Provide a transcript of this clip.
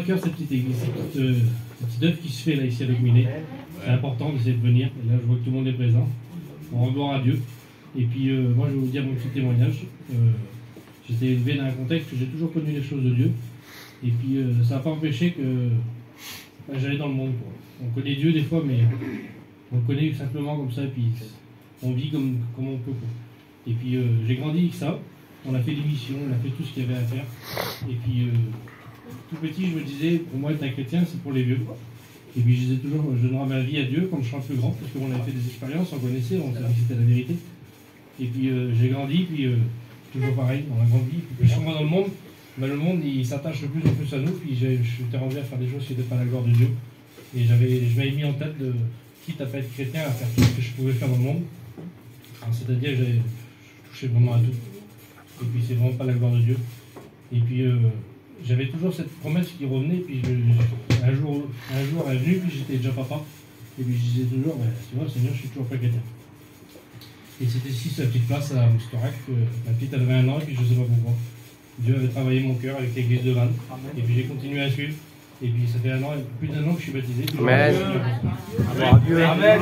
à cœur cette petite église, cette petite œuvre qui se fait là ici à Locminé. C'est important d'essayer de venir. Et là, je vois que tout le monde est présent. On rend gloire à Dieu. Et puis, moi, je vais vous dire mon petit témoignage. J'étais élevé dans un contexte où j'ai toujours connu les choses de Dieu. Et puis, ça n'a pas empêché que j'allais dans le monde, quoi. On connaît Dieu des fois, mais on le connaît simplement comme ça. Et puis, on vit comme on peut, quoi. Et puis, j'ai grandi avec ça. On a fait des missions, on a fait tout ce qu'il y avait à faire. Et puis, tout petit, je me disais, pour moi, être un chrétien, c'est pour les vieux. Et puis, je disais toujours, je donnerai ma vie à Dieu quand je serai plus grand, parce qu'on avait fait des expériences, on connaissait, on savait que c'était la vérité. Et puis, j'ai grandi, puis toujours pareil, on a grandi. Puis, plus on va dans le monde, ben, le monde, il s'attache de plus en plus à nous. Puis, j'étais rendu à faire des choses qui n'étaient pas la gloire de Dieu. Et je m'avais mis en tête, quitte à pas être chrétien, à faire tout ce que je pouvais faire dans le monde. C'est-à-dire que j'ai touché vraiment à tout. Et puis c'est vraiment pas la gloire de Dieu. Et puis j'avais toujours cette promesse qui revenait, puis un jour est venu, puis j'étais déjà papa. Et puis je disais toujours, tu vois, Seigneur, je suis toujours pas chrétien. Et c'était ici, sa petite place à Moustorac, ma petite avait 1 an, et puis je sais pas pourquoi. Dieu avait travaillé mon cœur avec l'église de Vannes. Et puis j'ai continué à suivre. Et puis ça fait 1 an, plus d'1 an que je suis baptisé. Amen. Amen.